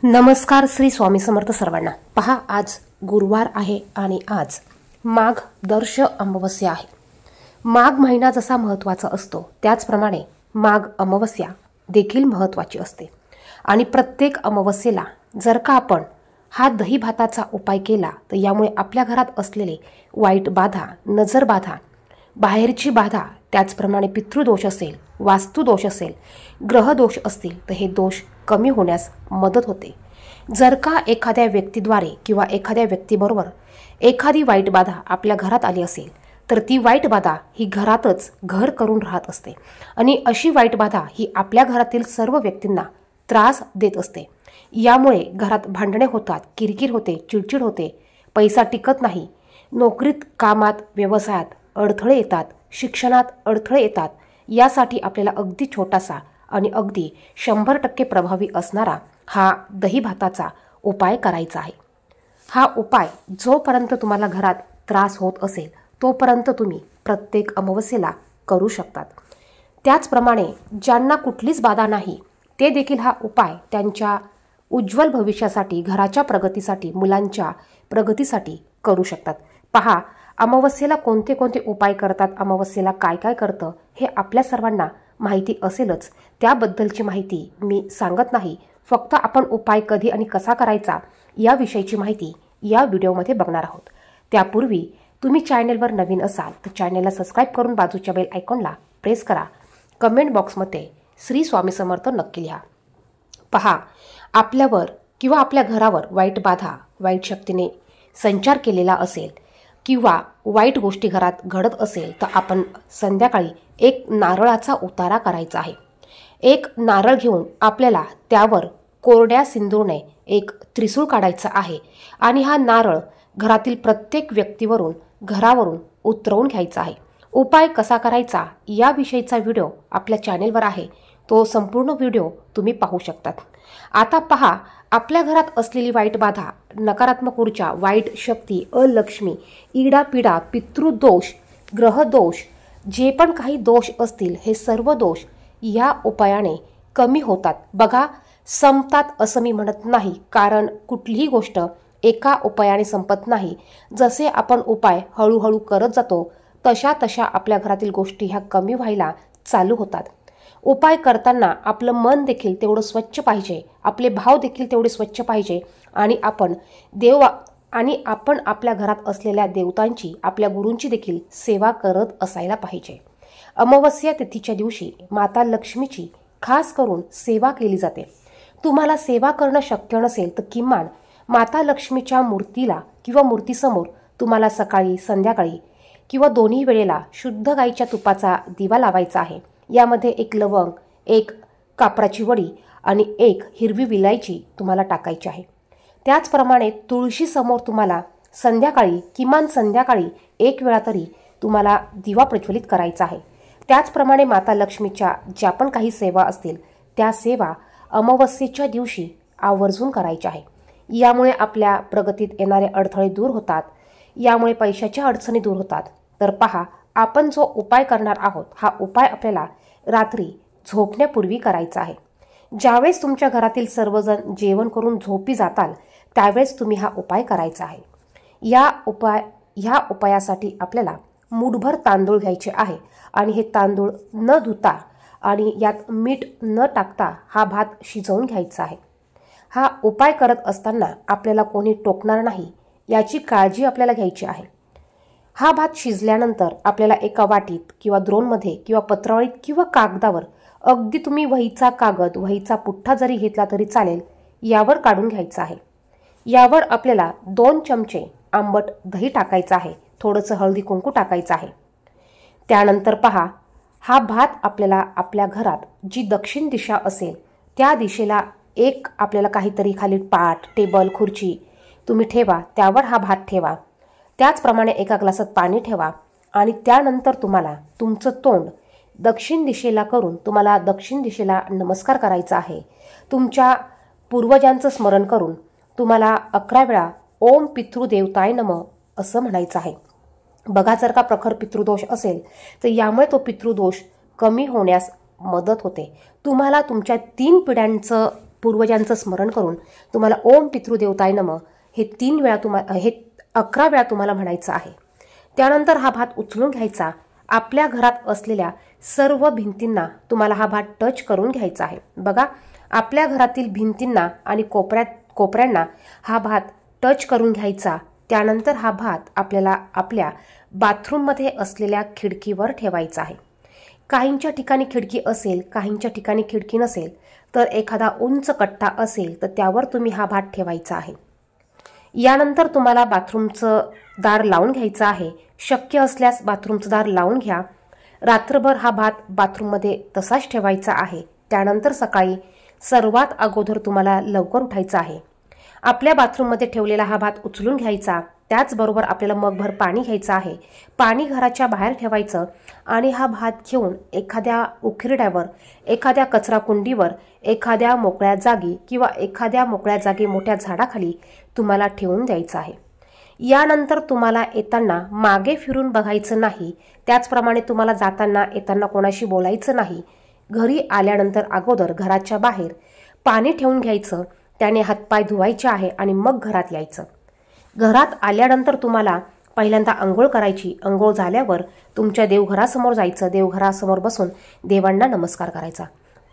नमस्कार. श्री स्वामी समर्थ सर्वांना. पहा, आज गुरुवार आहे आणि आज माघ दर्श अमावस्या आहे. माघ महिना जसा महत्त्वाचा असतो त्याचप्रमाणे माघ अमावस्या देखील महत्त्वाची असते. आणि प्रत्येक अमावस्येला जर का आपण हा दही भाताचा उपाय केला तर यामुळे आपल्या घरात असलेले वाईट बाधा, नजर बाधा, बाहेरची बाधा, त्याचप्रमाणे पितृदोष असेल, वास्तुदोष असेल, ग्रहदोष असतील तर हे दोष कमी होण्यास मदत होते. जर का एखाद्या व्यक्तीद्वारे किंवा एखाद्या व्यक्तीबरोबर एखादी वाईट बाधा आपल्या घरात आली असेल तर ती वाईट बाधा ही घरातच घर करून राहत असते आणि अशी वाईट बाधा ही आपल्या घरातील सर्व व्यक्तींना त्रास देत असते. यामुळे घरात भांडणे होतात, किरकिर होते, चिडचिड होते, पैसा टिकत नाही, नोकरीत, कामात, व्यवसायात अडथळे येतात, शिक्षणात अडथळे येतात. यासाठी आपल्याला अगदी छोटासा आणि अगदी 100% प्रभावी असणारा हा दही भाताचा उपाय करायचा आहे. हा उपाय जोपर्यंत तुम्हाला घरात त्रास होत असेल तोपर्यंत तुम्ही प्रत्येक अमावस्येला करू शकतात. त्याचप्रमाणे ज्यांना कुठलीच बाधा नाही ते देखील हा उपाय त्यांच्या उज्ज्वल भविष्यासाठी, घराच्या प्रगतीसाठी, मुलांच्या प्रगतीसाठी करू शकतात. पहा, अमावस्येला कोणते कोणते उपाय करतात, अमावस्येला काय काय करतं हे आपल्या सर्वांना माहिती असेलच. त्याबद्दलची माहिती मी सांगत नाही. फक्त आपण उपाय कधी आणि कसा करायचा याविषयीची माहिती या व्हिडिओमध्ये बघणार आहोत. त्यापूर्वी तुम्ही चॅनलवर नवीन असाल तर चॅनलला सबस्क्राईब करून बाजूच्या बेल आयकॉनला प्रेस करा. कमेंट बॉक्समध्ये श्री स्वामी समर्थ नक्की लिहा. पहा, आपल्यावर किंवा आपल्या घरावर वाईट बाधा, वाईट शक्तीने संचार केलेला असेल किंवा वाईट गोष्टी घरात घडत असेल तर आपण संध्याकाळी एक नारळाचा उतारा करायचा आहे. एक नारळ घेऊन आपल्याला त्यावर कोरड्या सिंदूरने एक त्रिशूळ काढायचा आहे आणि हा नारळ घरातील प्रत्येक व्यक्तीवरून, घरावरून उतरवून घ्यायचा आहे. उपाय कसा करायचा याविषयीचा व्हिडिओ आपल्या चॅनेलवर आहे. तो संपूर्ण व्हिडिओ तुम्ही पाहू शकतात. आता पहा, आपल्या घरात असलेली वाईट बाधा, नकारात्मक ऊर्जा, वाईट शक्ती, अलक्ष्मी, इडापिडा, पितृदोष, ग्रहदोष, जे पण काही दोष असतील हे सर्व दोष या उपायाने कमी होतात. बघा, संपतात असं मी म्हणत नाही, कारण कुठलीही गोष्ट एका उपायाने संपत नाही. जसे आपण उपाय हळूहळू करत जातो तशा तशा आपल्या घरातील गोष्टी ह्या कमी व्हायला चालू होतात. उपाय करताना आपलं मन देखील तेवढं स्वच्छ पाहिजे, आपले भाव देखील तेवढे स्वच्छ पाहिजे आणि आपण आपल्या घरात असलेल्या देवतांची, आपल्या गुरूंची देखील सेवा करत असायला पाहिजे. अमावस्या तिथीच्या दिवशी माता लक्ष्मीची खास करून सेवा केली जाते. तुम्हाला सेवा करणं शक्य नसेल तर किमान माता लक्ष्मीच्या मूर्तीला किंवा मूर्तीसमोर तुम्हाला सकाळी, संध्याकाळी किंवा दोन्ही वेळेला शुद्ध गाईच्या तुपाचा दिवा लावायचा आहे. यामध्ये एक लवंग, एक कापराची वडी आणि एक हिरवी विलायची तुम्हाला टाकायची आहे. त्याचप्रमाणे तुळशीसमोर तुम्हाला संध्याकाळी, किमान संध्याकाळी एक वेळा तरी तुम्हाला दिवा प्रज्वलित करायचा आहे. त्याचप्रमाणे माता लक्ष्मीच्या ज्या पण काही सेवा असतील त्या सेवा अमावस्येच्या दिवशी आवर्जून करायच्या आहे. यामुळे आपल्या प्रगतीत येणारे अडथळे दूर होतात. यामुळे पैशाच्या अडचणी दूर होतात. तर पहा, आपण जो उपाय करणार आहोत हा उपाय आपल्याला रात्री झोपण्यापूर्वी करायचा आहे. ज्यावेळेस तुमच्या घरातील सर्वजण जेवण करून झोपी जाताल त्यावेळेस तुम्ही हा उपाय करायचा आहे. ह्या उपायासाठी आपल्याला मूठभर तांदूळ घ्यायचे आहे आणि हे तांदूळ न धुता आणि यात मीठ न टाकता हा भात शिजवून घ्यायचा आहे. हा उपाय करत असताना आपल्याला कोणी टोकणार नाही याची काळजी आपल्याला घ्यायची आहे. हा भात शिजल्यानंतर आपल्याला एका वाटीत किंवा द्रोणमध्ये किंवा पत्रावळीत किंवा कागदावर, अगदी तुम्ही वहीचा कागद, वहीचा पुठ्ठा जरी घेतला तरी चालेल, यावर काढून घ्यायचा आहे. यावर आपल्याला 2 चमचे आंबट दही टाकायचं आहे. थोडंसं हळदी कुंकू टाकायचं आहे. त्यानंतर पहा, हा भात आपल्याला आपल्या घरात जी दक्षिण दिशा असेल त्या दिशेला एक आपल्याला काहीतरी खाली पाट, टेबल, खुर्ची तुम्ही ठेवा, त्यावर हा भात ठेवा. त्याचप्रमाणे एका ग्लासात पाणी ठेवा आणि त्यानंतर तुम्हाला तुमचं तोंड दक्षिण दिशेला करून तुम्हाला दक्षिण दिशेला नमस्कार करायचा आहे. तुमच्या पूर्वजांचं स्मरण करून तुम्हाला 11 वेळा ओम पितृदेवताय नमः असं म्हणायचं आहे. बघा, जर का प्रखर पितृदोष असेल तर यामुळे तो पितृदोष कमी होण्यास मदत होते. तुम्हाला तुमच्या 3 पिढ्यांचं पूर्वजांचं स्मरण करून तुम्हाला ओम पितृदेवताय नमः हे 11 वेळा तुम्हाला म्हणायचं आहे। त्यानंतर हा भात उचलून घ्यायचा। आपल्या घरात असलेल्या सर्व भिंतींना तुम्हाला हा भात टच करून घ्यायचा आहे। बघा, आपल्या घरातील भिंतींना आणि कोपऱ्यांना हा भात टच करून घ्यायचा। त्यानंतर हा भात आपल्याला आपल्या बाथरूममध्ये असलेल्या खिडकीवर ठेवायचा आहे। काहींच्या ठिकाणी खिडकी असेल, काहींच्या ठिकाणी खिडकी नसेल, तर एखादा उंच कट्टा असेल तर त्यावर तुम्ही हा भात ठेवायचा आहे। यानंतर तुम्हाला बाथरूमचं दार लावून घ्यायचं आहे। शक्य असल्यास बाथरूमचं दार लावून घ्या। रात्रभर हा भात बाथरूममध्ये तसाच ठेवायचा आहे। त्यानंतर सकाळी सर्वात अगोदर तुम्हाला लवकर उठायचं आहे। आपल्या बाथरूममध्ये ठेवलेला हा भात उचलून घ्यायचा। त्याचबरोबर आपल्याला मगभर पाणी घ्यायचं आहे। पाणी घराच्या बाहेर ठेवायचं आणि हा भात घेऊन एखाद्या उकिरड्यावर, एखाद्या कचरा कुंडीवर, एखाद्या मोकळ्या जागी किंवा एखाद्या मोकळ्या जागी मोठ्या झाडाखाली तुम्हाला ठेवून द्यायचं आहे। यानंतर तुम्हाला येताना मागे फिरून बघायचं नाही। त्याचप्रमाणे तुम्हाला जाताना येताना कोणाशी बोलायचं नाही। घरी आल्यानंतर अगोदर घराच्या बाहेर पाणी ठेवून घ्यायचं, त्याने हातपाय धुवायचे आहे आणि मग घरात यायचं। घरात आल्यानंतर तुम्हाला पहिल्यांदा अंघोळ करायची। अंघोळ झाल्यावर तुमच्या देवघरासमोर जायचं। देवघरासमोर बसून देवांना नमस्कार करायचा।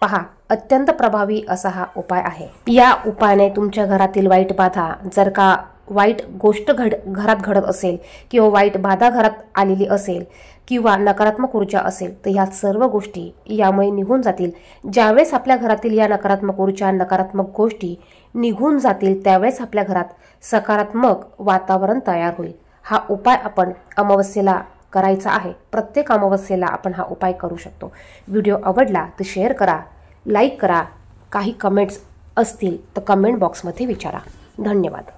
पहा, अत्यंत प्रभावी असा हा उपाय आहे। या उपायाने तुमच्या घरातील वाईट बाधा, जर का वाईट गोष्ट घरात घडत असेल किंवा वाईट बाधा घरात आलेली असेल किंवा नकारात्मक ऊर्जा असेल तर ह्या सर्व गोष्टी यामुळे निघून जातील। ज्यावेळेस आपल्या घरातील या नकारात्मक ऊर्जा, नकारात्मक गोष्टी निघून जातील त्यावेळेस आपल्या घरात सकारात्मक वातावरण तयार होईल। हा उपाय आपण अमावस्येला करायचा आहे। प्रत्येक अमावस्येला आपण हा उपाय करू शकतो। व्हिडिओ आवडला तर शेअर करा, लाईक करा। काही कमेंट्स असतील तर कमेंट बॉक्समध्ये विचारा। धन्यवाद।